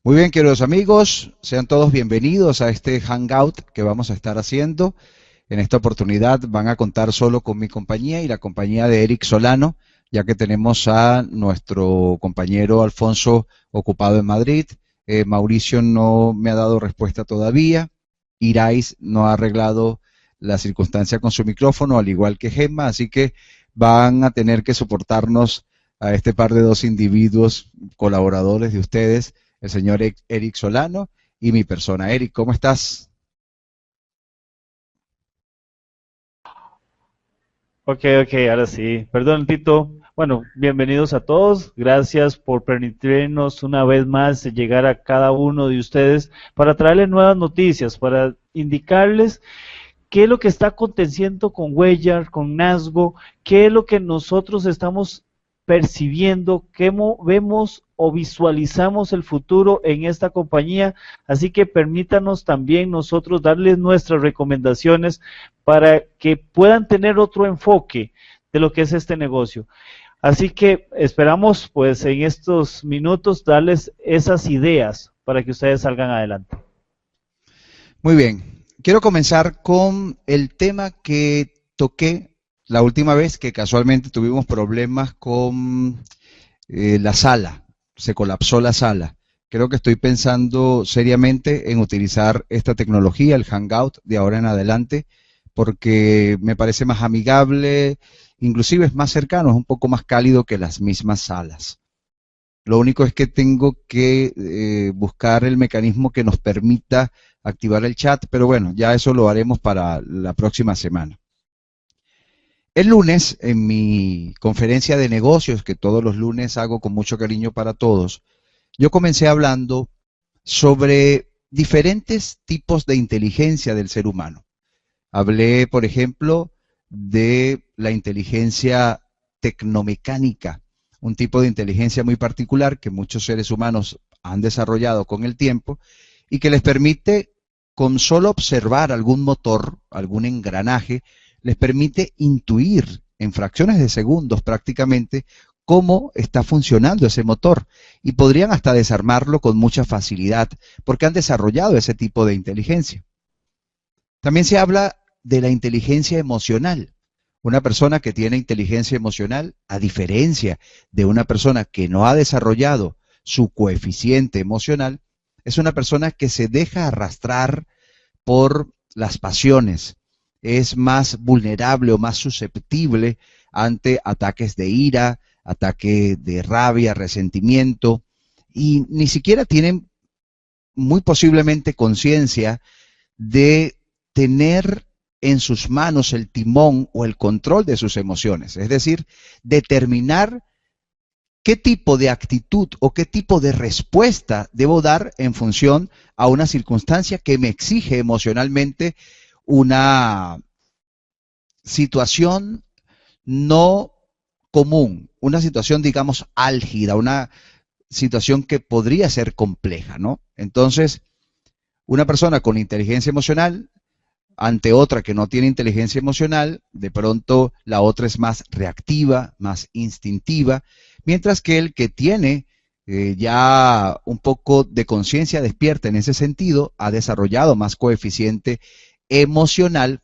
Muy bien, queridos amigos, sean todos bienvenidos a este hangout que vamos a estar haciendo. En esta oportunidad van a contar solo con mi compañía y la compañía de Eric Solano, ya que tenemos a nuestro compañero Alfonso ocupado en Madrid. Mauricio no me ha dado respuesta todavía. Irais no ha arreglado la circunstancia con su micrófono, al igual que Gemma, así que van a tener que soportarnos a este par de dos individuos colaboradores de ustedes, el señor Eric Solano y mi persona. Eric, ¿cómo estás? Ok, ahora sí. Perdón, Tito. Bueno, bienvenidos a todos. Gracias por permitirnos una vez más llegar a cada uno de ustedes para traerles nuevas noticias, para indicarles qué es lo que está aconteciendo con Huellar, con Nasgo, qué es lo que nosotros estamos percibiendo, vemos o visualizamos el futuro en esta compañía. Así que permítanos también nosotros darles nuestras recomendaciones para que puedan tener otro enfoque de lo que es este negocio. Así que esperamos pues en estos minutos darles esas ideas para que ustedes salgan adelante. Muy bien, quiero comenzar con el tema que toqué la última vez que casualmente tuvimos problemas con la sala, se colapsó la sala. Creo que estoy pensando seriamente en utilizar esta tecnología, el Hangout, de ahora en adelante, porque me parece más amigable, inclusive es más cercano, es un poco más cálido que las mismas salas. Lo único es que tengo que buscar el mecanismo que nos permita activar el chat, pero bueno, ya eso lo haremos para la próxima semana. El lunes, en mi conferencia de negocios, que todos los lunes hago con mucho cariño para todos, yo comencé hablando sobre diferentes tipos de inteligencia del ser humano. Hablé, por ejemplo, de la inteligencia tecnomecánica, un tipo de inteligencia muy particular que muchos seres humanos han desarrollado con el tiempo y que les permite, con solo observar algún motor, algún engranaje, les permite intuir en fracciones de segundos prácticamente cómo está funcionando ese motor y podrían hasta desarmarlo con mucha facilidad porque han desarrollado ese tipo de inteligencia. También se habla de la inteligencia emocional. Una persona que tiene inteligencia emocional, a diferencia de una persona que no ha desarrollado su coeficiente emocional, es una persona que se deja arrastrar por las pasiones, es más vulnerable o más susceptible ante ataques de ira, ataque de rabia, resentimiento, y ni siquiera tienen muy posiblemente conciencia de tener en sus manos el timón o el control de sus emociones, es decir, determinar qué tipo de actitud o qué tipo de respuesta debo dar en función a una circunstancia que me exige emocionalmente una situación no común, una situación, digamos, álgida, una situación que podría ser compleja, ¿no? Entonces, una persona con inteligencia emocional ante otra que no tiene inteligencia emocional, de pronto la otra es más reactiva, más instintiva, mientras que el que tiene ya un poco de conciencia despierta en ese sentido, ha desarrollado más coeficiente emocional,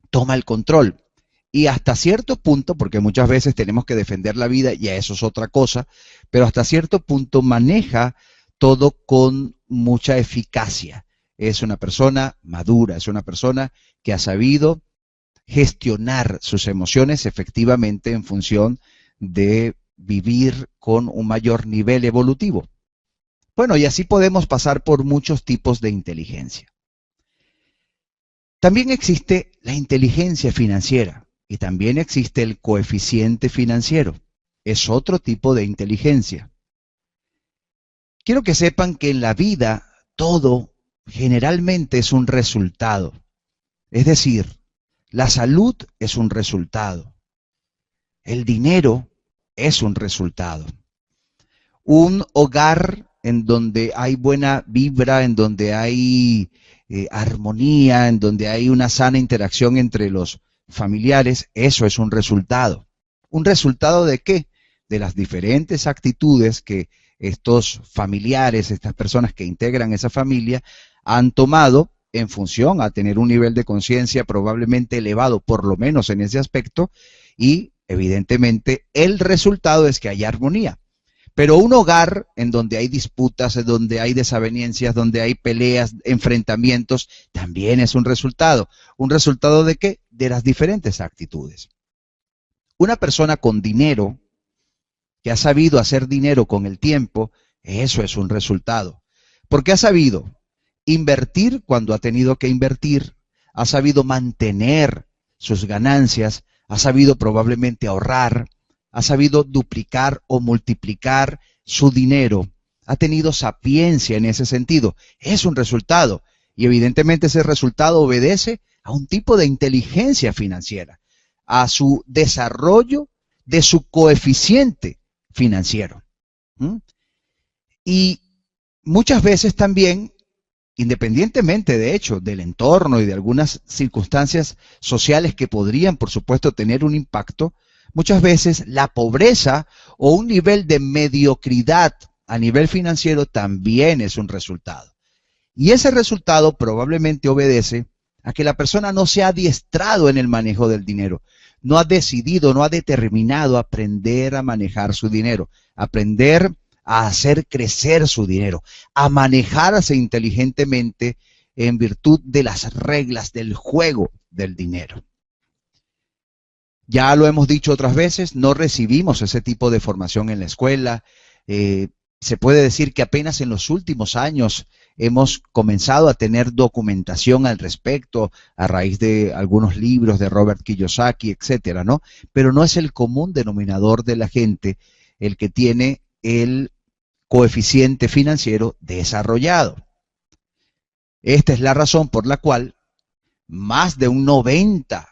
toma el control. Y hasta cierto punto, porque muchas veces tenemos que defender la vida, y eso es otra cosa, pero hasta cierto punto maneja todo con mucha eficacia. Es una persona madura, es una persona que ha sabido gestionar sus emociones efectivamente en función de vivir con un mayor nivel evolutivo. Bueno, y así podemos pasar por muchos tipos de inteligencia. También existe la inteligencia financiera y también existe el coeficiente financiero. Es otro tipo de inteligencia. Quiero que sepan que en la vida todo generalmente es un resultado. Es decir, la salud es un resultado. El dinero es un resultado. Un hogar en donde hay buena vibra, en donde hay armonía, en donde hay una sana interacción entre los familiares, eso es un resultado. ¿Un resultado de qué? De las diferentes actitudes que estos familiares, estas personas que integran esa familia, han tomado en función a tener un nivel de conciencia probablemente elevado, por lo menos en ese aspecto, y evidentemente el resultado es que hay armonía. Pero un hogar en donde hay disputas, en donde hay desavenencias, donde hay peleas, enfrentamientos, también es un resultado. ¿Un resultado de qué? De las diferentes actitudes. Una persona con dinero, que ha sabido hacer dinero con el tiempo, eso es un resultado. Porque ha sabido invertir cuando ha tenido que invertir, ha sabido mantener sus ganancias, ha sabido probablemente ahorrar, ha sabido duplicar o multiplicar su dinero, ha tenido sapiencia en ese sentido. Es un resultado y evidentemente ese resultado obedece a un tipo de inteligencia financiera, a su desarrollo de su coeficiente financiero. Y muchas veces también, independientemente de hecho del entorno y de algunas circunstancias sociales que podrían por supuesto tener un impacto, muchas veces la pobreza o un nivel de mediocridad a nivel financiero también es un resultado. Y ese resultado probablemente obedece a que la persona no se ha adiestrado en el manejo del dinero, no ha decidido, no ha determinado aprender a manejar su dinero, aprender a hacer crecer su dinero, a manejarse inteligentemente en virtud de las reglas del juego del dinero. Ya lo hemos dicho otras veces, no recibimos ese tipo de formación en la escuela. Se puede decir que apenas en los últimos años hemos comenzado a tener documentación al respecto a raíz de algunos libros de Robert Kiyosaki, etcétera, ¿no? Pero no es el común denominador de la gente el que tiene el coeficiente financiero desarrollado. Esta es la razón por la cual más de un 90%,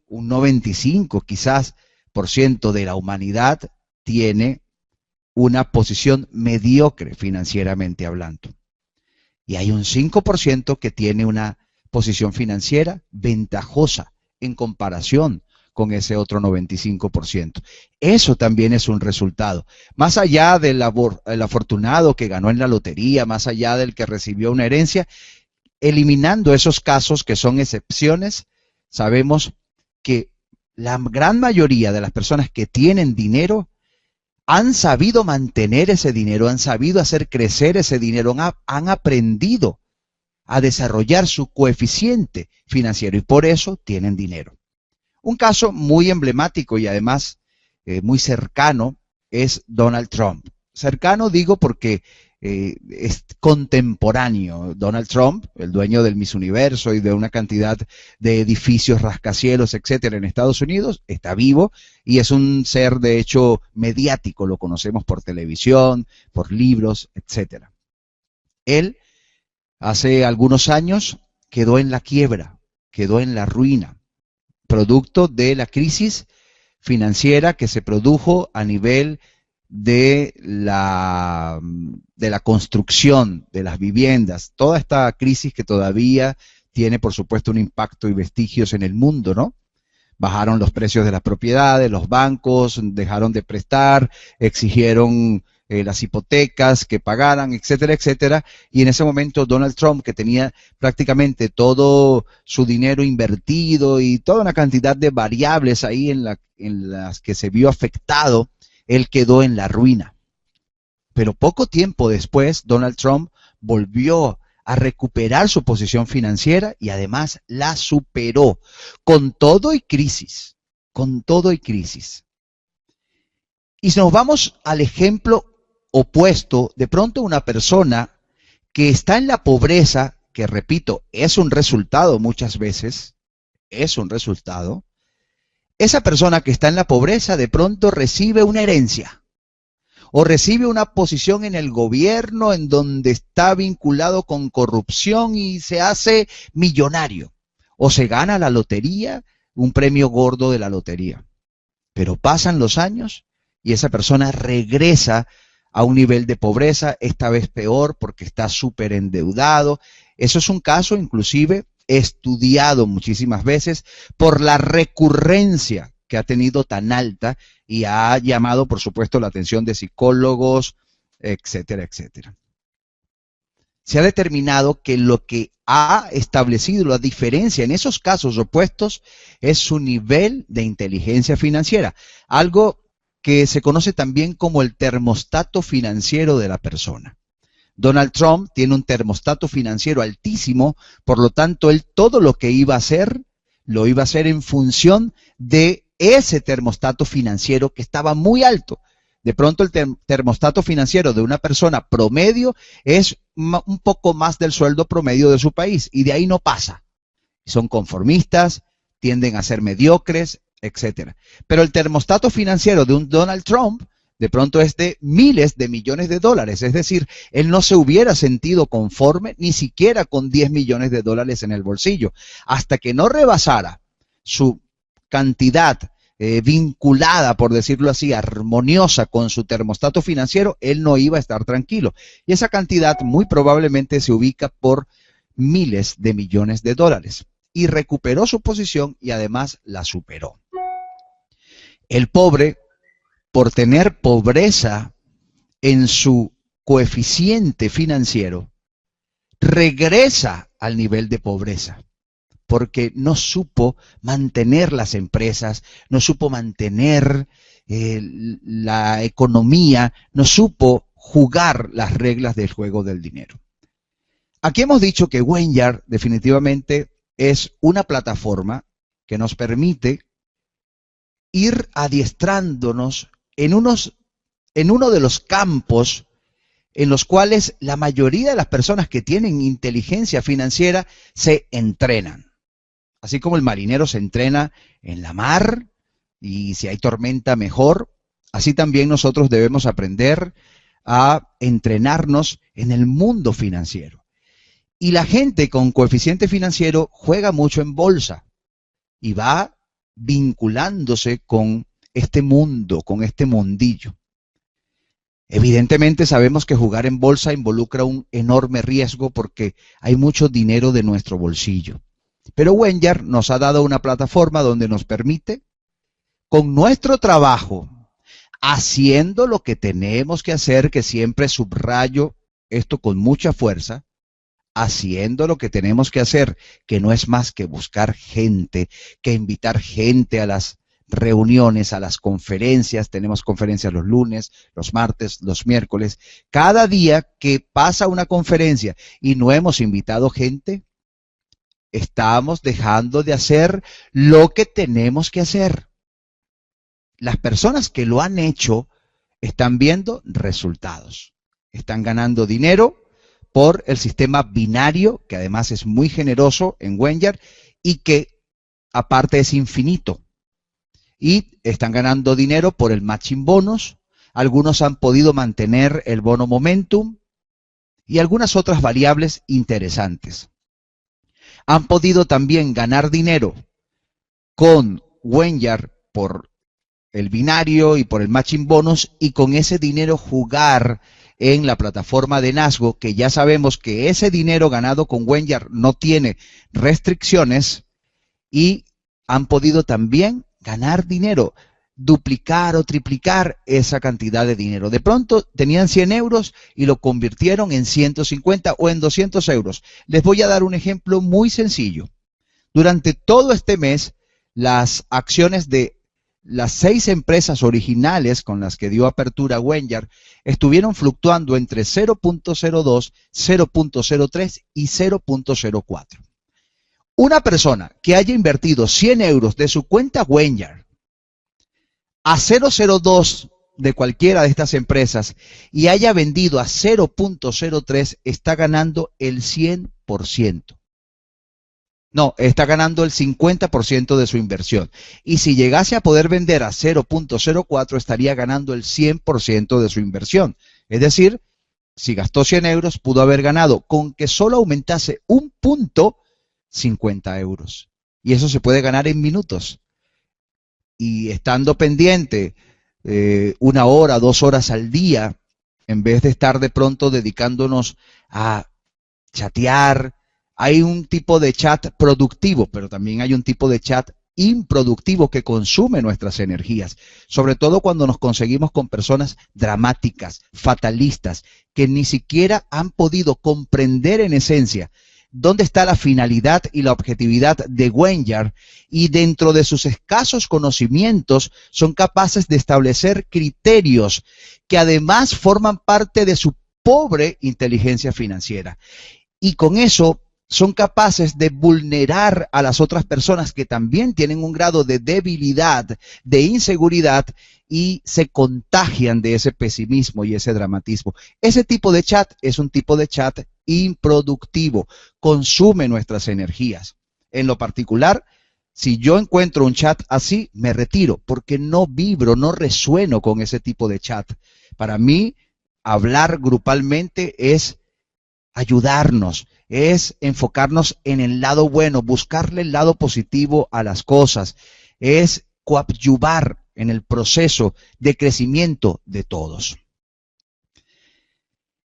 un 95% quizás por ciento de la humanidad tiene una posición mediocre financieramente hablando. Y hay un 5% que tiene una posición financiera ventajosa en comparación con ese otro 95%. Eso también es un resultado. Más allá del afortunado que ganó en la lotería, más allá del que recibió una herencia, eliminando esos casos que son excepciones, sabemos que la gran mayoría de las personas que tienen dinero han sabido mantener ese dinero, han sabido hacer crecer ese dinero, han aprendido a desarrollar su coeficiente financiero y por eso tienen dinero. Un caso muy emblemático y además muy cercano es Donald Trump. Cercano digo porque es contemporáneo. Donald Trump, el dueño del Miss Universo y de una cantidad de edificios, rascacielos, etcétera, en Estados Unidos, está vivo y es un ser de hecho mediático. Lo conocemos por televisión, por libros, etcétera. Él hace algunos años quedó en la quiebra, quedó en la ruina, producto de la crisis financiera que se produjo a nivel de la construcción de las viviendas, toda esta crisis que todavía tiene por supuesto un impacto y vestigios en el mundo, ¿no? Bajaron los precios de las propiedades, los bancos dejaron de prestar, exigieron las hipotecas que pagaran, etcétera, etcétera, y en ese momento Donald Trump, que tenía prácticamente todo su dinero invertido y toda una cantidad de variables ahí en las que se vio afectado, él quedó en la ruina. Pero poco tiempo después, Donald Trump volvió a recuperar su posición financiera y además la superó, con todo y crisis, con todo y crisis. Y si nos vamos al ejemplo opuesto, de pronto una persona que está en la pobreza, que repito, es un resultado muchas veces, es un resultado, esa persona que está en la pobreza de pronto recibe una herencia o recibe una posición en el gobierno en donde está vinculado con corrupción y se hace millonario o se gana la lotería, un premio gordo de la lotería. Pero pasan los años y esa persona regresa a un nivel de pobreza, esta vez peor porque está súper endeudado. Eso es un caso inclusive estudiado muchísimas veces por la recurrencia que ha tenido tan alta y ha llamado, por supuesto, la atención de psicólogos, etcétera, etcétera. Se ha determinado que lo que ha establecido la diferencia en esos casos opuestos es su nivel de inteligencia financiera, algo que se conoce también como el termostato financiero de la persona. Donald Trump tiene un termostato financiero altísimo, por lo tanto, él todo lo que iba a hacer, lo iba a hacer en función de ese termostato financiero que estaba muy alto. De pronto el termostato financiero de una persona promedio es un poco más del sueldo promedio de su país y de ahí no pasa. Son conformistas, tienden a ser mediocres, etcétera. Pero el termostato financiero de un Donald Trump de pronto es de miles de millones de dólares. Es decir, él no se hubiera sentido conforme ni siquiera con 10 millones de dólares en el bolsillo, hasta que no rebasara su cantidad vinculada, por decirlo así, armoniosa con su termostato financiero, él no iba a estar tranquilo. Y esa cantidad muy probablemente se ubica por miles de millones de dólares. Y recuperó su posición y además la superó. El pobre, por tener pobreza en su coeficiente financiero, regresa al nivel de pobreza, porque no supo mantener las empresas, no supo mantener la economía, no supo jugar las reglas del juego del dinero. Aquí hemos dicho que WenYard definitivamente es una plataforma que nos permite ir adiestrándonos en uno de los campos en los cuales la mayoría de las personas que tienen inteligencia financiera se entrenan. Así como el marinero se entrena en la mar y si hay tormenta mejor, así también nosotros debemos aprender a entrenarnos en el mundo financiero. Y la gente con coeficiente financiero juega mucho en bolsa y va vinculándose con este mundo, con este mundillo. Evidentemente sabemos que jugar en bolsa involucra un enorme riesgo porque hay mucho dinero de nuestro bolsillo. Pero WenYard nos ha dado una plataforma donde nos permite, con nuestro trabajo, haciendo lo que tenemos que hacer, que siempre subrayo esto con mucha fuerza, haciendo lo que tenemos que hacer, que no es más que buscar gente, que invitar gente a las reuniones, a las conferencias. Tenemos conferencias los lunes, los martes, los miércoles. Cada día que pasa una conferencia y no hemos invitado gente, estamos dejando de hacer lo que tenemos que hacer. Las personas que lo han hecho están viendo resultados. Están ganando dinero por el sistema binario, que además es muy generoso en WenYard y que aparte es infinito. Y están ganando dinero por el matching bonus. Algunos han podido mantener el bono momentum y algunas otras variables interesantes. Han podido también ganar dinero con WenYard por el binario y por el matching bonus y con ese dinero jugar en la plataforma de Nasgo, que ya sabemos que ese dinero ganado con WenYard no tiene restricciones, y han podido también ganar dinero, duplicar o triplicar esa cantidad de dinero. De pronto tenían 100 euros y lo convirtieron en 150 o en 200 euros. Les voy a dar un ejemplo muy sencillo. Durante todo este mes, las acciones de las 6 empresas originales con las que dio apertura WenYard estuvieron fluctuando entre 0.02, 0.03 y 0.04. Una persona que haya invertido 100 euros de su cuenta WenYard a 0.02 de cualquiera de estas empresas y haya vendido a 0.03, está ganando el 100%. No, está ganando el 50% de su inversión. Y si llegase a poder vender a 0.04, estaría ganando el 100% de su inversión. Es decir, si gastó 100 euros, pudo haber ganado, con que solo aumentase un punto, 50 euros. Y eso se puede ganar en minutos. Y estando pendiente 1 hora, 2 horas al día, en vez de estar de pronto dedicándonos a chatear. Hay un tipo de chat productivo, pero también hay un tipo de chat improductivo que consume nuestras energías, sobre todo cuando nos conseguimos con personas dramáticas, fatalistas, que ni siquiera han podido comprender en esencia dónde está la finalidad y la objetividad de Wenyard, y dentro de sus escasos conocimientos son capaces de establecer criterios que además forman parte de su pobre inteligencia financiera. Y con eso son capaces de vulnerar a las otras personas que también tienen un grado de debilidad, de inseguridad, y se contagian de ese pesimismo y ese dramatismo. Ese tipo de chat es un tipo de chat improductivo, consume nuestras energías. En lo particular, si yo encuentro un chat así, me retiro, porque no vibro, no resueno con ese tipo de chat. Para mí, hablar grupalmente es ayudarnos, es enfocarnos en el lado bueno, buscarle el lado positivo a las cosas, es coadyuvar en el proceso de crecimiento de todos.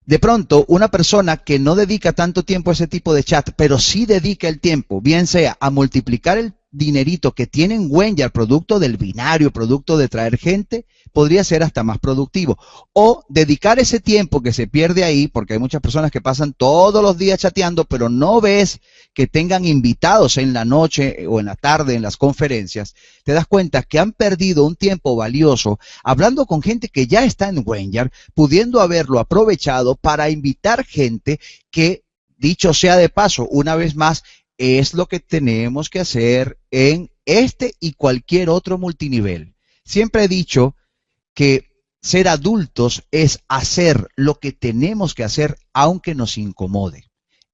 De pronto, una persona que no dedica tanto tiempo a ese tipo de chat, pero sí dedica el tiempo, bien sea a multiplicar el dinerito que tiene en Wenyard, producto del binario, producto de traer gente, podría ser hasta más productivo. O dedicar ese tiempo que se pierde ahí, porque hay muchas personas que pasan todos los días chateando, pero no ves que tengan invitados en la noche o en la tarde en las conferencias, te das cuenta que han perdido un tiempo valioso hablando con gente que ya está en Wenyard, pudiendo haberlo aprovechado para invitar gente que, dicho sea de paso, una vez más, es lo que tenemos que hacer en este y cualquier otro multinivel. Siempre he dicho que ser adultos es hacer lo que tenemos que hacer aunque nos incomode.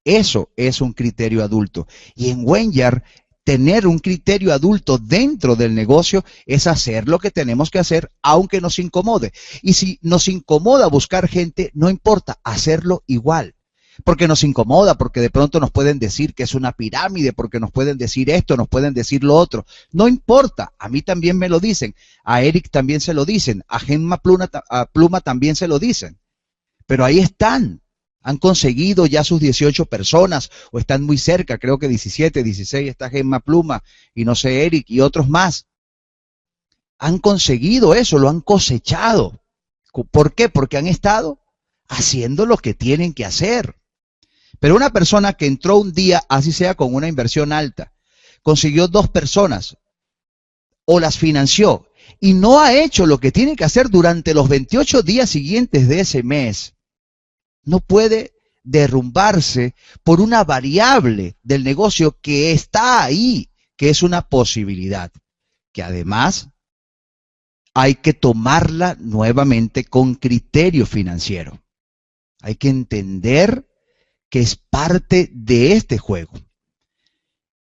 Eso es un criterio adulto. Y en Wenyard, tener un criterio adulto dentro del negocio es hacer lo que tenemos que hacer aunque nos incomode. Y si nos incomoda buscar gente, no importa, hacerlo igual. Porque nos incomoda, porque de pronto nos pueden decir que es una pirámide, porque nos pueden decir esto, nos pueden decir lo otro. No importa, a mí también me lo dicen, a Eric también se lo dicen, a Gemma Pluma también se lo dicen. Pero ahí están, han conseguido ya sus 18 personas, o están muy cerca, creo que 17, 16 está Gemma Pluma, y no sé, Eric y otros más. Han conseguido eso, lo han cosechado. ¿Por qué? Porque han estado haciendo lo que tienen que hacer. Pero una persona que entró un día, así sea con una inversión alta, consiguió 2 personas o las financió y no ha hecho lo que tiene que hacer durante los 28 días siguientes de ese mes, no puede derrumbarse por una variable del negocio que está ahí, que es una posibilidad, que además hay que tomarla nuevamente con criterio financiero. Hay que entender que es parte de este juego.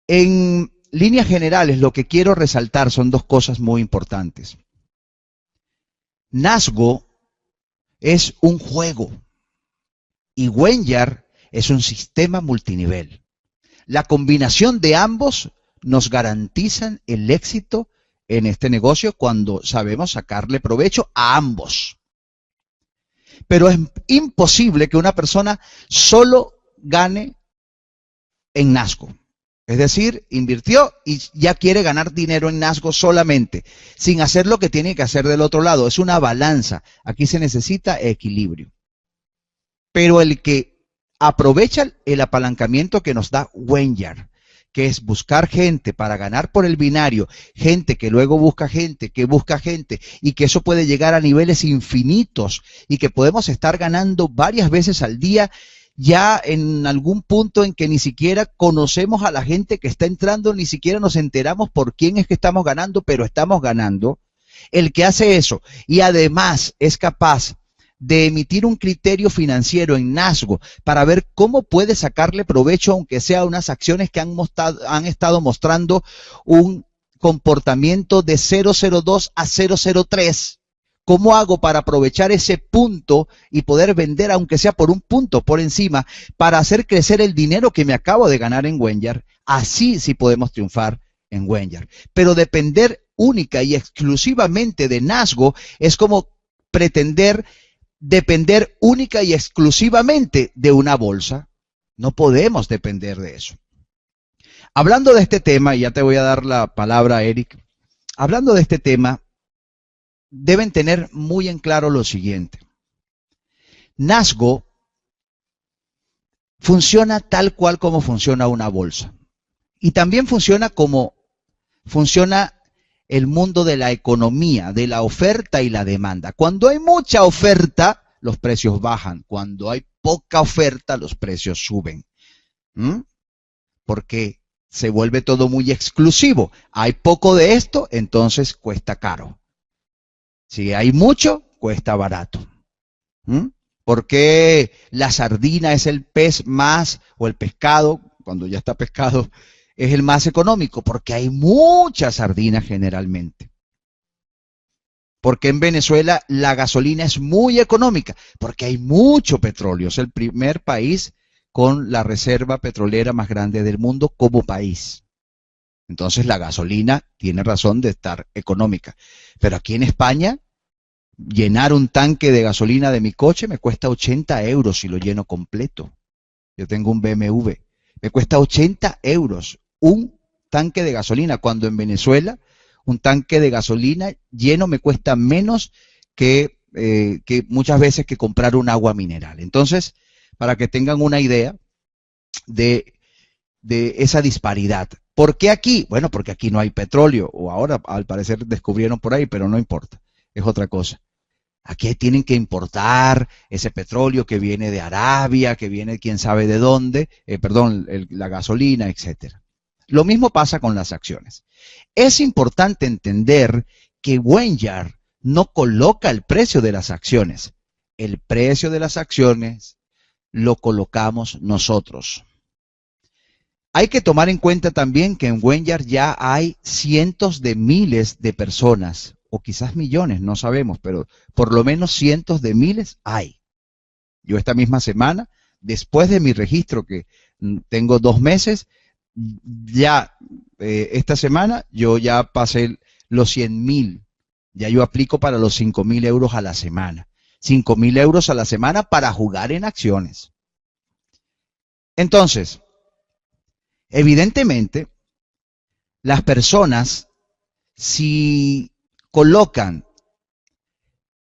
En líneas generales, lo que quiero resaltar son 2 cosas muy importantes. Nasgo es un juego y Wenyard es un sistema multinivel. La combinación de ambos nos garantizan el éxito en este negocio cuando sabemos sacarle provecho a ambos. Pero es imposible que una persona solo gane en Nasgo. Es decir, invirtió y ya quiere ganar dinero en Nasgo solamente, sin hacer lo que tiene que hacer del otro lado. Es una balanza. Aquí se necesita equilibrio. Pero el que aprovecha el apalancamiento que nos da Wenyard, que es buscar gente para ganar por el binario, gente que luego busca gente, que busca gente, y que eso puede llegar a niveles infinitos y que podemos estar ganando varias veces al día, ya en algún punto en que ni siquiera conocemos a la gente que está entrando, ni siquiera nos enteramos por quién es que estamos ganando, pero estamos ganando. El que hace eso y además es capaz de emitir un criterio financiero en Nasgo para ver cómo puede sacarle provecho, aunque sea unas acciones que han estado mostrando un comportamiento de 0,02 a 0,03. ¿Cómo hago para aprovechar ese punto y poder vender, aunque sea por un punto por encima, para hacer crecer el dinero que me acabo de ganar en Wenyard? Así sí podemos triunfar en Wenyard. Pero depender única y exclusivamente de Nasgo es como pretender depender única y exclusivamente de una bolsa. No podemos depender de eso. Hablando de este tema, y ya te voy a dar la palabra, Eric, hablando de este tema, deben tener muy en claro lo siguiente. Nasgo funciona tal cual como funciona una bolsa. Y también funciona como funciona el mundo de la economía, de la oferta y la demanda. Cuando hay mucha oferta, los precios bajan. Cuando hay poca oferta, los precios suben. Porque se vuelve todo muy exclusivo. Hay poco de esto, entonces cuesta caro. Si hay mucho, cuesta barato. ¿Por qué la sardina es el pez más, o el pescado, cuando ya está pescado, es el más económico? Porque hay mucha sardina generalmente. Porque en Venezuela la gasolina es muy económica, porque hay mucho petróleo. Es el primer país con la reserva petrolera más grande del mundo como país. Entonces la gasolina tiene razón de estar económica. Pero aquí en España, llenar un tanque de gasolina de mi coche me cuesta 80 euros si lo lleno completo. Yo tengo un BMW. Me cuesta 80 euros un tanque de gasolina, cuando en Venezuela un tanque de gasolina lleno me cuesta menos que muchas veces que comprar un agua mineral. Entonces, para que tengan una idea de esa disparidad. ¿Por qué aquí? Bueno, porque aquí no hay petróleo, o ahora al parecer descubrieron por ahí, pero no importa, es otra cosa. Aquí tienen que importar ese petróleo que viene de Arabia, que viene quién sabe de dónde, la gasolina, etcétera. Lo mismo pasa con las acciones. Es importante entender que Wenyard no coloca el precio de las acciones. El precio de las acciones lo colocamos nosotros. Hay que tomar en cuenta también que en Wenyard ya hay cientos de miles de personas, o quizás millones, no sabemos, pero por lo menos cientos de miles hay. Yo esta misma semana, después de mi registro, que tengo 2 meses, ya esta semana yo ya pasé los 100.000. Ya yo aplico para los 5.000 euros a la semana. 5.000 euros a la semana para jugar en acciones. Entonces, evidentemente, las personas, si colocan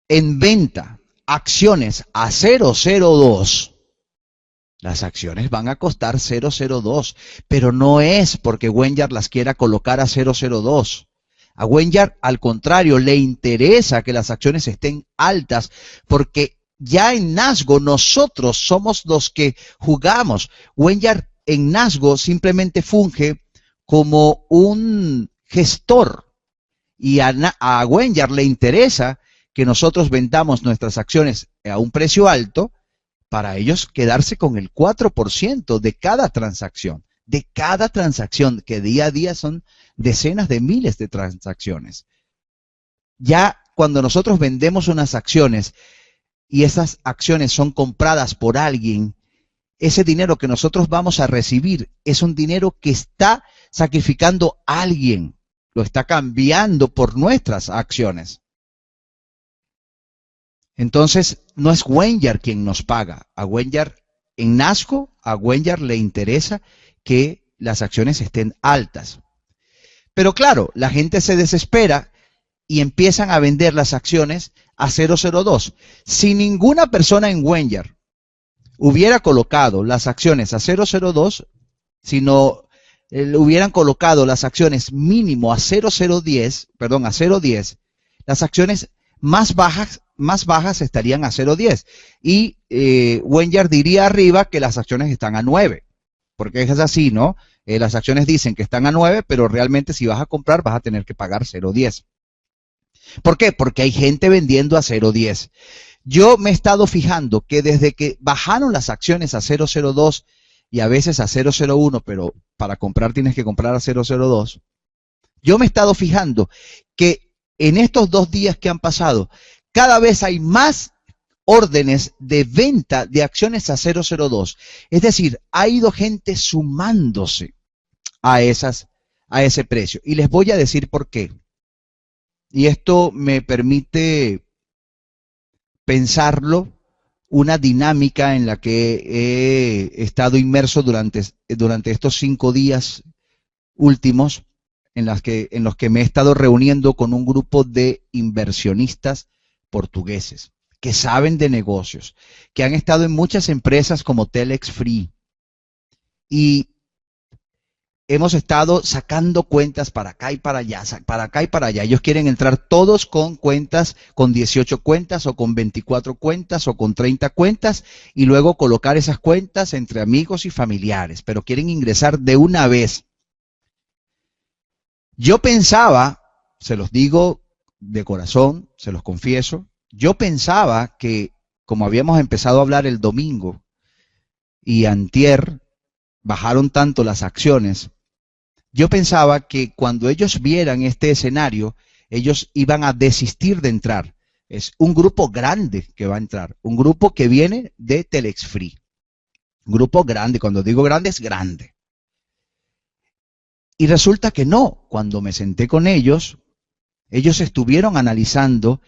en venta acciones a 002, las acciones van a costar 002, pero no es porque Wenyard las quiera colocar a 002. A Wenyard, al contrario, le interesa que las acciones estén altas, porque ya en Nasgo nosotros somos los que jugamos. Wenyard en Nasgo simplemente funge como un gestor, y a Wenyard le interesa que nosotros vendamos nuestras acciones a un precio alto, para ellos quedarse con el 4% de cada transacción, que día a día son decenas de miles de transacciones. Ya cuando nosotros vendemos unas acciones y esas acciones son compradas por alguien, ese dinero que nosotros vamos a recibir es un dinero que está sacrificando a alguien, lo está cambiando por nuestras acciones. Entonces, no es Wenyard quien nos paga. A Wenyard, en Nasgo, a Wenyard le interesa que las acciones estén altas. Pero claro, la gente se desespera y empiezan a vender las acciones a 002. Si ninguna persona en Wenyard hubiera colocado las acciones a 002, sino hubieran colocado las acciones mínimo a 010, las acciones más bajas estarían a 0.10 y Wenyard diría arriba que las acciones están a 9, porque es así, ¿no? Las acciones dicen que están a 9, pero realmente si vas a comprar vas a tener que pagar 0.10. ¿Por qué? Porque hay gente vendiendo a 0.10. Yo me he estado fijando que desde que bajaron las acciones a 0.02 y a veces a 0.01, pero para comprar tienes que comprar a 0.02, yo me he estado fijando que en estos 2 días que han pasado, cada vez hay más órdenes de venta de acciones a 002. Es decir, ha ido gente sumándose a ese precio. Y les voy a decir por qué. Y esto me permite pensarlo, una dinámica en la que he estado inmerso durante estos 5 días últimos en los que me he estado reuniendo con un grupo de inversionistas portugueses que saben de negocios, que han estado en muchas empresas como Telex Free y hemos estado sacando cuentas para acá y para allá, para acá y para allá. Ellos quieren entrar todos con cuentas, con 18 cuentas o con 24 cuentas o con 30 cuentas y luego colocar esas cuentas entre amigos y familiares, pero quieren ingresar de una vez. Yo pensaba, se los digo de corazón, se los confieso, yo pensaba que como habíamos empezado a hablar el domingo y antier bajaron tanto las acciones, yo pensaba que cuando ellos vieran este escenario, ellos iban a desistir de entrar. Es un grupo grande que va a entrar, un grupo que viene de Telex Free. Un grupo grande, cuando digo grande es grande. Y resulta que no, cuando me senté con ellos, ellos estuvieron analizando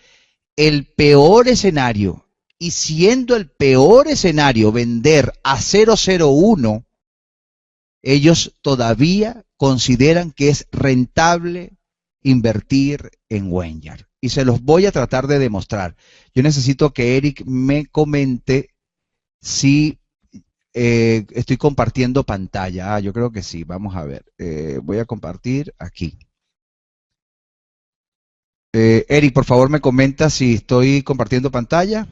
el peor escenario y siendo el peor escenario vender a 001, ellos todavía consideran que es rentable invertir en Wenyard. Y se los voy a tratar de demostrar. Yo necesito que Eric me comente si estoy compartiendo pantalla. Yo creo que sí. Vamos a ver. Voy a compartir aquí. Eric, por favor, me comenta si estoy compartiendo pantalla.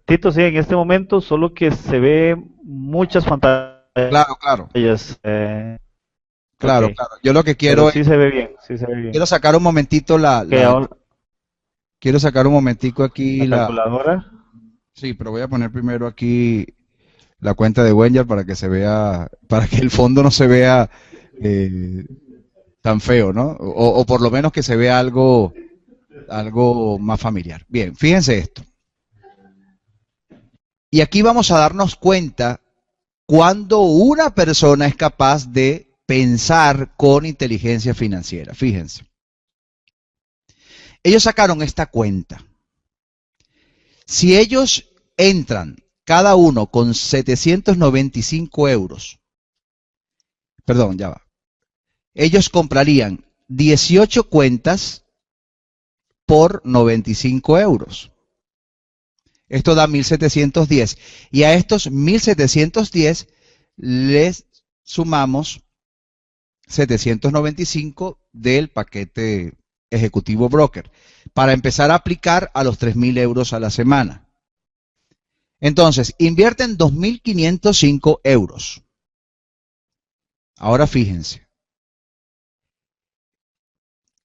Tito, sí, en este momento solo que se ve muchas pantallas. Claro, claro. Claro, Okay. claro. Yo lo que quiero sí se ve bien, sí se ve bien. quiero sacar un momentito quiero sacar un momentico aquí la calculadora. Sí, pero voy a poner primero aquí la cuenta de Wenyard para que se vea, para que el fondo no se vea tan feo, ¿no? O por lo menos que se vea algo más familiar. Bien, fíjense esto. Y aquí vamos a darnos cuenta cuando una persona es capaz de pensar con inteligencia financiera. Fíjense. Ellos sacaron esta cuenta. Si ellos entran cada uno con 795 euros, perdón, ya va. Ellos comprarían 18 cuentas por 95 euros. Esto da 1.710. Y a estos 1.710 les sumamos 795 del paquete ejecutivo broker para empezar a aplicar a los 3.000 euros a la semana. Entonces, invierten 2.505 euros. Ahora fíjense.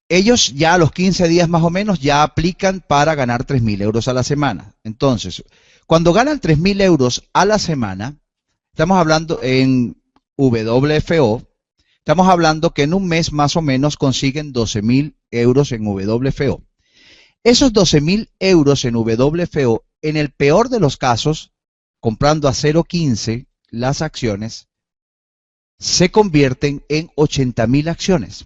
Ellos ya a los 15 días más o menos ya aplican para ganar 3.000 euros a la semana. Entonces, cuando ganan 3.000 euros a la semana, estamos hablando en WFO, estamos hablando que en un mes más o menos consiguen 12.000 euros en WFO. Esos 12.000 euros en WFO, en el peor de los casos, comprando a 0.15 las acciones, se convierten en 80.000 acciones.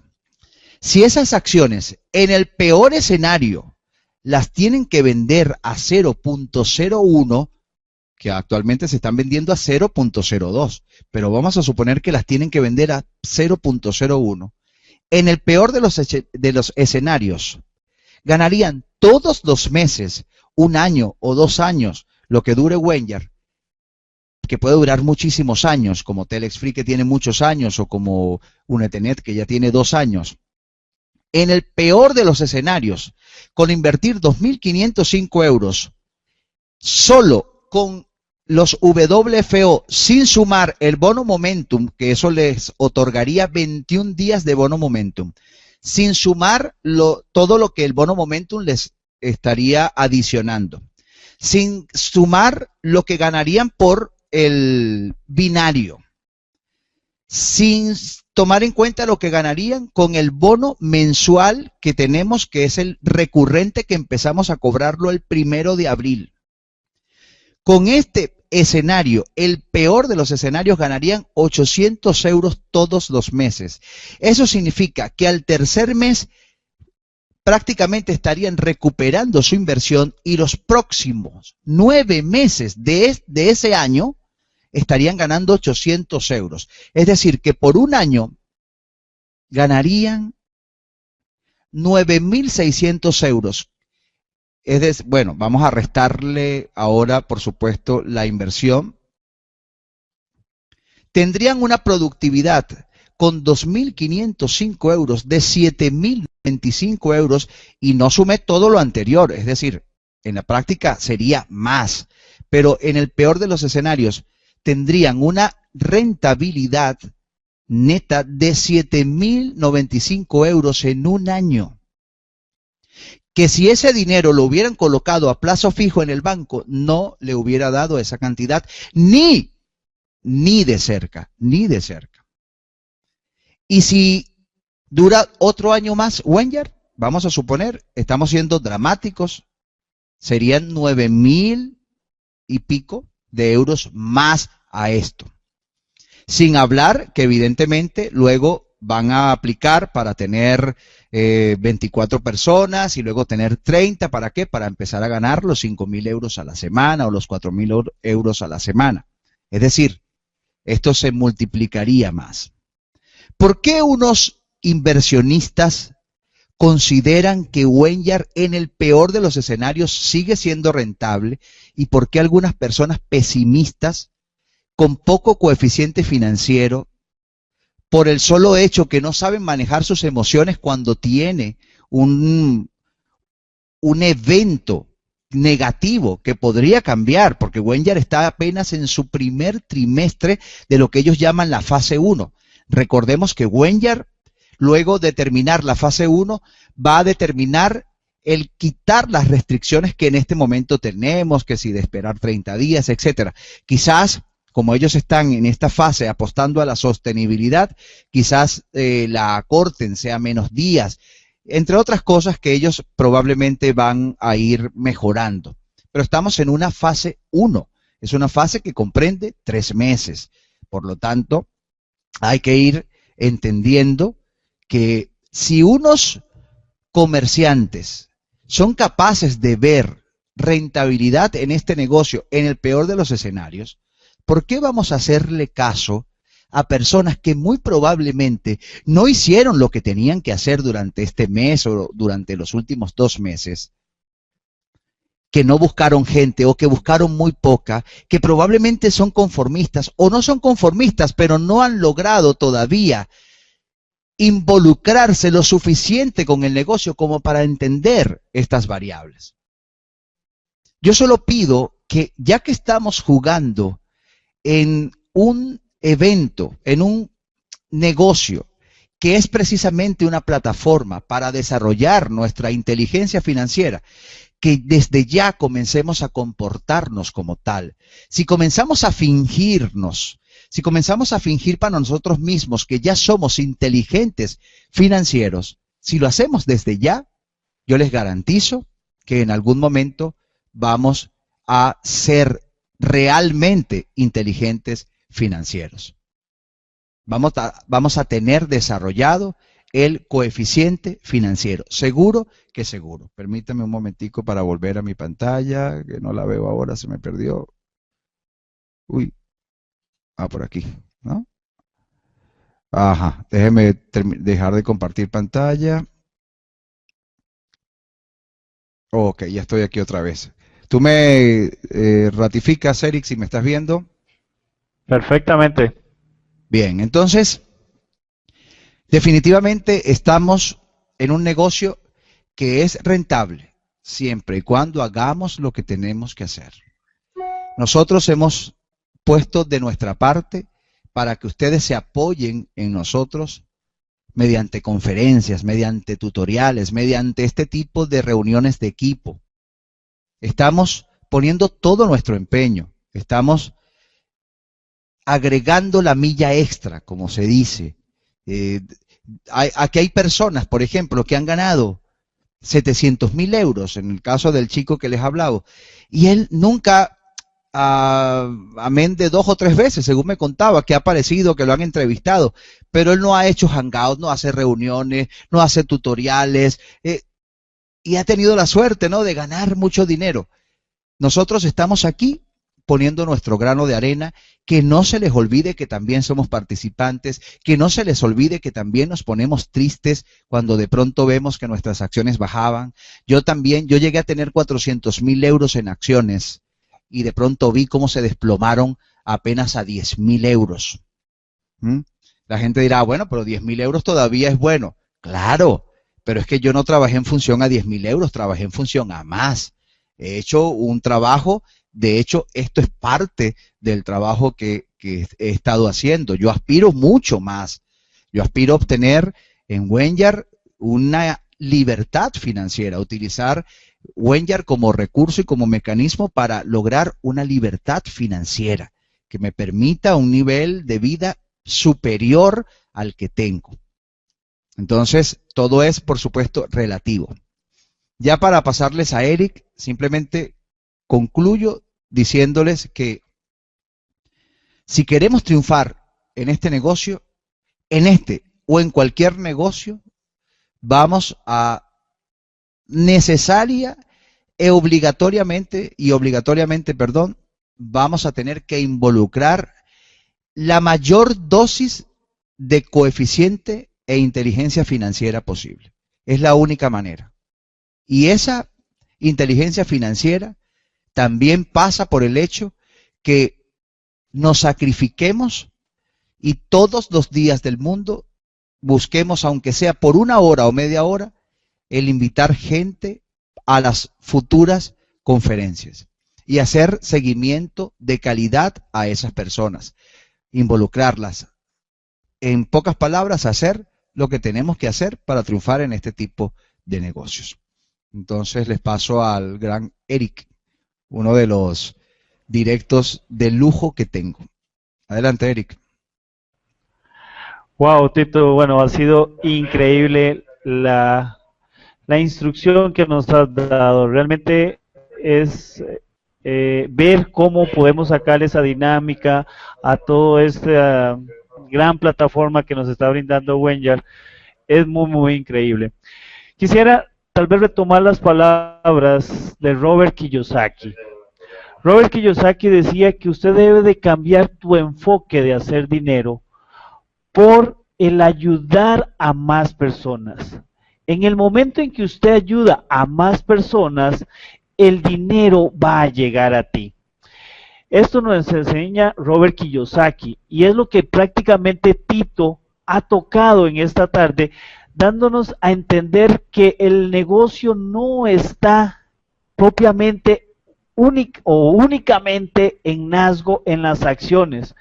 Si esas acciones, en el peor escenario, las tienen que vender a 0.01, que actualmente se están vendiendo a 0.02, pero vamos a suponer que las tienen que vender a 0.01, en el peor de los escenarios, ganarían todos los meses, un año o 2 años, lo que dure Wenyard, que puede durar muchísimos años, como Telex Free que tiene muchos años, o como Unetenet que ya tiene 2 años. En el peor de los escenarios, con invertir 2.505 euros, solo con los WFO, sin sumar el bono momentum, que eso les otorgaría 21 días de bono momentum, sin sumar todo lo que el bono momentum les estaría adicionando, sin sumar lo que ganarían por el binario, sin tomar en cuenta lo que ganarían con el bono mensual que tenemos, que es el recurrente que empezamos a cobrarlo el 1 de abril. Con este escenario, el peor de los escenarios, ganarían 800 euros todos los meses. Eso significa que al tercer mes prácticamente estarían recuperando su inversión y los próximos 9 meses de ese año estarían ganando 800 euros. Es decir, que por un año ganarían 9.600 euros. Es decir, bueno, vamos a restarle ahora, por supuesto, la inversión. Tendrían una productividad con 2.505 euros de 7.025 euros y no sumé todo lo anterior. Es decir, en la práctica sería más. Pero en el peor de los escenarios, tendrían una rentabilidad neta de 7.095 euros en un año. Que si ese dinero lo hubieran colocado a plazo fijo en el banco, no le hubiera dado esa cantidad, ni de cerca, ni de cerca. Y si dura otro año más Wenger, vamos a suponer, estamos siendo dramáticos, serían 9.000 y pico de euros más a esto. Sin hablar que evidentemente luego van a aplicar para tener 24 personas y luego tener 30, ¿para qué? Para empezar a ganar los 5.000 euros a la semana o los 4.000 euros a la semana. Es decir, esto se multiplicaría más. ¿Por qué unos inversionistas consideran que Wenger en el peor de los escenarios sigue siendo rentable y por qué algunas personas pesimistas con poco coeficiente financiero, por el solo hecho que no saben manejar sus emociones cuando tiene un evento negativo que podría cambiar, porque Wenger está apenas en su primer trimestre de lo que ellos llaman la fase 1. Recordemos que Wenger, luego de terminar la fase 1, va a determinar el quitar las restricciones que en este momento tenemos, que si de esperar 30 días, etcétera. Quizás, como ellos están en esta fase apostando a la sostenibilidad, quizás la acorten, sea menos días, entre otras cosas que ellos probablemente van a ir mejorando. Pero estamos en una fase 1, es una fase que comprende 3 meses. Por lo tanto, hay que ir entendiendo que si unos comerciantes son capaces de ver rentabilidad en este negocio en el peor de los escenarios, ¿por qué vamos a hacerle caso a personas que muy probablemente no hicieron lo que tenían que hacer durante este mes o durante los últimos 2 meses? Que no buscaron gente o que buscaron muy poca, que probablemente son conformistas o no son conformistas, pero no han logrado todavía involucrarse lo suficiente con el negocio como para entender estas variables. Yo solo pido que, ya que estamos jugando en un evento, en un negocio, que es precisamente una plataforma para desarrollar nuestra inteligencia financiera, que desde ya comencemos a comportarnos como tal. Si comenzamos a fingirnos, si comenzamos a fingir para nosotros mismos que ya somos inteligentes financieros, si lo hacemos desde ya, yo les garantizo que en algún momento vamos a ser realmente inteligentes financieros. Vamos a tener desarrollado el coeficiente financiero. Seguro que seguro. Permítame un momentico para volver a mi pantalla, que no la veo ahora, se me perdió. Uy. Por aquí, ¿no? Ajá, déjeme dejar de compartir pantalla. Ok, ya estoy aquí otra vez. ¿Tú me ratificas, Eric, si me estás viendo? Perfectamente. Bien, entonces, definitivamente estamos en un negocio que es rentable, siempre y cuando hagamos lo que tenemos que hacer. Nosotros hemos puesto de nuestra parte para que ustedes se apoyen en nosotros mediante conferencias, mediante tutoriales, mediante este tipo de reuniones de equipo. Estamos poniendo todo nuestro empeño, estamos agregando la milla extra, como se dice. Aquí hay personas, por ejemplo, que han ganado 700.000 euros, en el caso del chico que les he hablado, y él nunca, amén de 2 o 3 veces, según me contaba, que ha aparecido, que lo han entrevistado, pero él no ha hecho hangouts, no hace reuniones, no hace tutoriales, y ha tenido la suerte, ¿no?, de ganar mucho dinero. Nosotros estamos aquí poniendo nuestro grano de arena, que no se les olvide que también somos participantes, que no se les olvide que también nos ponemos tristes cuando de pronto vemos que nuestras acciones bajaban. Yo llegué a tener 400.000 euros en acciones y de pronto vi cómo se desplomaron apenas a 10.000 euros. ¿Mm? La gente dirá, bueno, pero 10.000 euros todavía es bueno. Claro, pero es que yo no trabajé en función a 10.000 euros, trabajé en función a más. He hecho un trabajo, de hecho, esto es parte del trabajo que he estado haciendo. Yo aspiro mucho más. Yo aspiro a obtener en Wenyar una libertad financiera, utilizar Wenyar como recurso y como mecanismo para lograr una libertad financiera que me permita un nivel de vida superior al que tengo. Entonces, todo es, por supuesto, relativo. Ya para pasarles a Eric, simplemente concluyo diciéndoles que si queremos triunfar en este negocio, en este o en cualquier negocio, vamos a necesaria y obligatoriamente, vamos a tener que involucrar la mayor dosis de coeficiente e inteligencia financiera posible. Es la única manera. Y esa inteligencia financiera también pasa por el hecho que nos sacrifiquemos y todos los días del mundo busquemos, aunque sea por una hora o media hora, el invitar gente a las futuras conferencias y hacer seguimiento de calidad a esas personas, involucrarlas. En pocas palabras, hacer lo que tenemos que hacer para triunfar en este tipo de negocios. Entonces les paso al gran Eric, uno de los directos de lujo que tengo. Adelante, Eric. Wow, Tito, bueno, ha sido increíble la instrucción que nos has dado. Realmente es ver cómo podemos sacar esa dinámica a toda esta gran plataforma que nos está brindando Wenyar. Es muy, muy increíble. Quisiera tal vez retomar las palabras de Robert Kiyosaki. Robert Kiyosaki decía que usted debe de cambiar tu enfoque de hacer dinero por el ayudar a más personas. En el momento en que usted ayuda a más personas, el dinero va a llegar a ti. Esto nos enseña Robert Kiyosaki y es lo que prácticamente Tito ha tocado en esta tarde, dándonos a entender que el negocio no está propiamente únicamente en Nazgo en las acciones.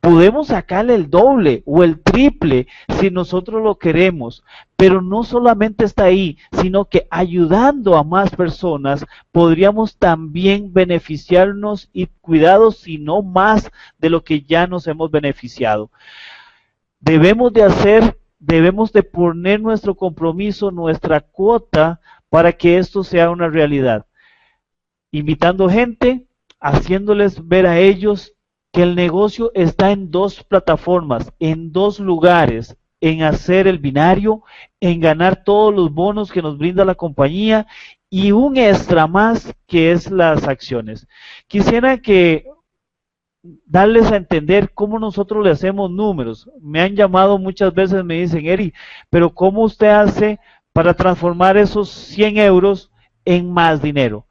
Podemos sacarle el doble o el triple si nosotros lo queremos, pero no solamente está ahí, sino que ayudando a más personas podríamos también beneficiarnos y cuidados, si no más de lo que ya nos hemos beneficiado. Debemos de poner nuestro compromiso, nuestra cuota para que esto sea una realidad. Invitando gente, haciéndoles ver a ellos que el negocio está en dos plataformas, en dos lugares, en hacer el binario, en ganar todos los bonos que nos brinda la compañía y un extra más que es las acciones. Quisiera que darles a entender cómo nosotros le hacemos números. Me han llamado muchas veces, me dicen, Eri, pero ¿cómo usted hace para transformar esos 100 euros en más dinero?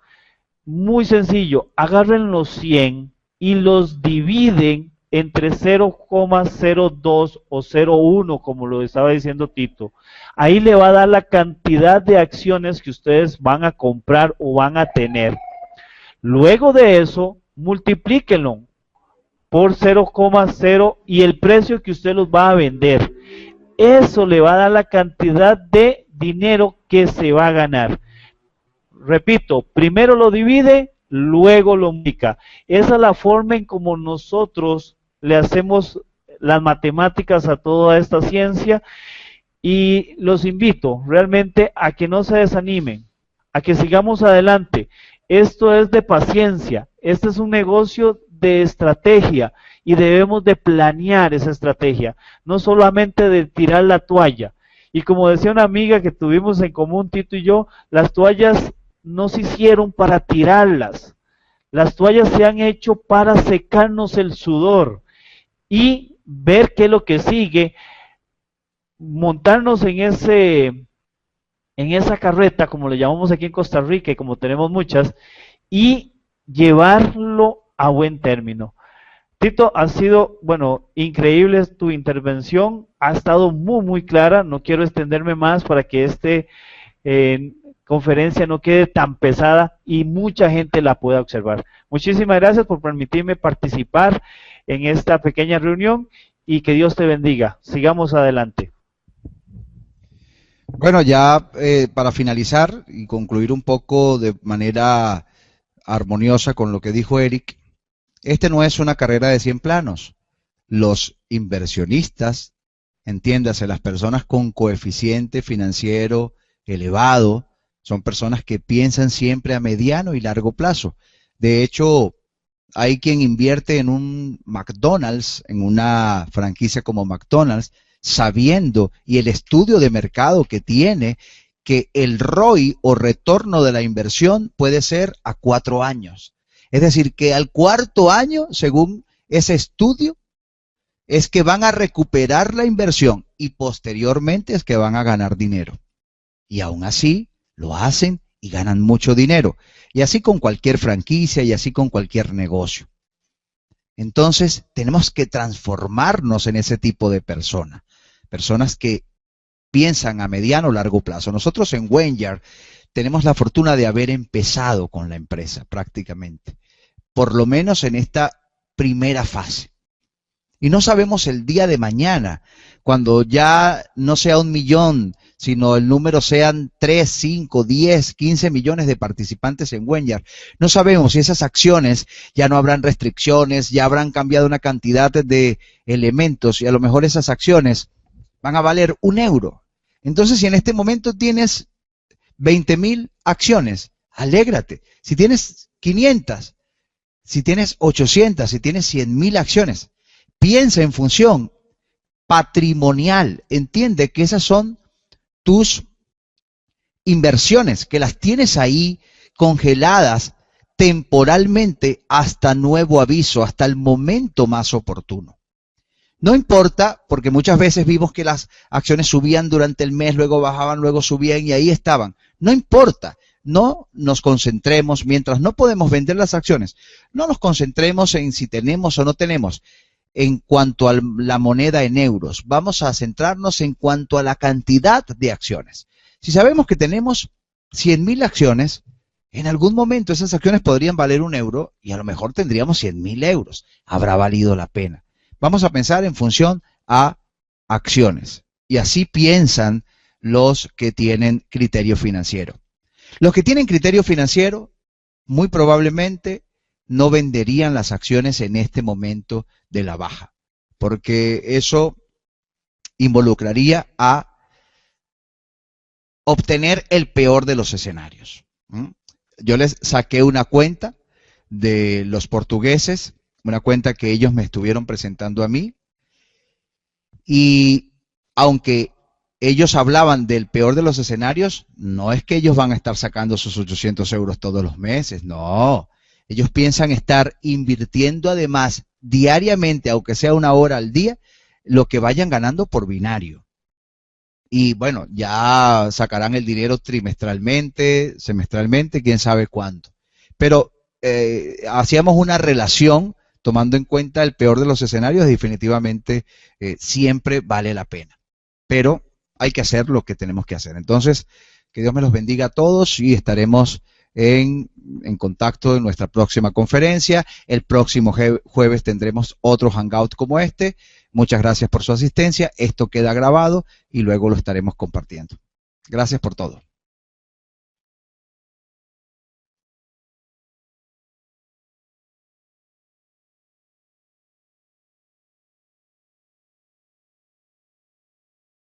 Muy sencillo, agarren los 100 y los dividen entre 0,02 o 0,1, como lo estaba diciendo Tito. Ahí le va a dar la cantidad de acciones que ustedes van a comprar o van a tener. Luego de eso, multiplíquenlo por 0,0 y el precio que usted los va a vender. Eso le va a dar la cantidad de dinero que se va a ganar. Repito, primero lo divide, luego lo multiplica. Esa es la forma en como nosotros le hacemos las matemáticas a toda esta ciencia y los invito realmente a que no se desanimen, a que sigamos adelante. Esto es de paciencia, este es un negocio de estrategia y debemos de planear esa estrategia, no solamente de tirar la toalla. Y como decía una amiga que tuvimos en común, Tito y yo, las toallas no se hicieron para tirarlas. Las toallas se han hecho para secarnos el sudor y ver qué es lo que sigue, montarnos en esa carreta, como le llamamos aquí en Costa Rica y como tenemos muchas, y llevarlo a buen término. Tito, ha sido, bueno, increíble tu intervención, ha estado muy clara, no quiero extenderme más para que conferencia no quede tan pesada y mucha gente la pueda observar. Muchísimas gracias por permitirme participar en esta pequeña reunión y que Dios te bendiga. Sigamos adelante. Bueno, ya para finalizar y concluir un poco de manera armoniosa con lo que dijo Eric, este no es una carrera de 100 planos. Los inversionistas, entiéndase, las personas con coeficiente financiero elevado, son personas que piensan siempre a mediano y largo plazo. De hecho, hay quien invierte en un McDonald's, en una franquicia como McDonald's, sabiendo y el estudio de mercado que tiene que el ROI o retorno de la inversión puede ser a 4 años. Es decir, que al cuarto año, según ese estudio, es que van a recuperar la inversión y posteriormente es que van a ganar dinero. Y aún así lo hacen y ganan mucho dinero. Y así con cualquier franquicia y así con cualquier negocio. Entonces tenemos que transformarnos en ese tipo de personas. Personas que piensan a mediano o largo plazo. Nosotros en Wenyard tenemos la fortuna de haber empezado con la empresa prácticamente, por lo menos en esta primera fase. Y no sabemos el día de mañana, cuando ya no sea 1 millón, sino el número sean 3, 5, 10, 15 millones de participantes en Wenyard. No sabemos si esas acciones ya no habrán restricciones, ya habrán cambiado una cantidad de elementos y a lo mejor esas acciones van a valer €1. Entonces, si en este momento tienes 20,000 acciones, alégrate. Si tienes 500, si tienes 800, si tienes 100,000 acciones, piensa en función patrimonial. Entiende que esas son tus inversiones, que las tienes ahí congeladas temporalmente hasta nuevo aviso, hasta el momento más oportuno. No importa, porque muchas veces vimos que las acciones subían durante el mes, luego bajaban, luego subían y ahí estaban. No importa, no nos concentremos, mientras no podemos vender las acciones, no nos concentremos en si tenemos o no tenemos. En cuanto a la moneda en euros, vamos a centrarnos en cuanto a la cantidad de acciones. Si sabemos que tenemos 100,000 acciones, en algún momento esas acciones podrían valer €1 y a lo mejor tendríamos 100,000 euros. Habrá valido la pena. Vamos a pensar en función a acciones. Y así piensan los que tienen criterio financiero. Los que tienen criterio financiero, muy probablemente no venderían las acciones en este momento de la baja, porque eso involucraría a obtener el peor de los escenarios. Yo les saqué una cuenta de los portugueses, una cuenta que ellos me estuvieron presentando a mí, y aunque ellos hablaban del peor de los escenarios, no es que ellos van a estar sacando sus 800 euros todos los meses, no. Ellos piensan estar invirtiendo además diariamente, aunque sea 1 hora al día, lo que vayan ganando por binario. Y bueno, ya sacarán el dinero trimestralmente, semestralmente, quién sabe cuándo. Pero hacíamos una relación tomando en cuenta el peor de los escenarios, definitivamente siempre vale la pena. Pero hay que hacer lo que tenemos que hacer. Entonces, que Dios me los bendiga a todos y estaremos en contacto en nuestra próxima conferencia. El próximo jueves tendremos otro hangout como este. Muchas gracias por su asistencia. Esto queda grabado y luego lo estaremos compartiendo. Gracias por todo.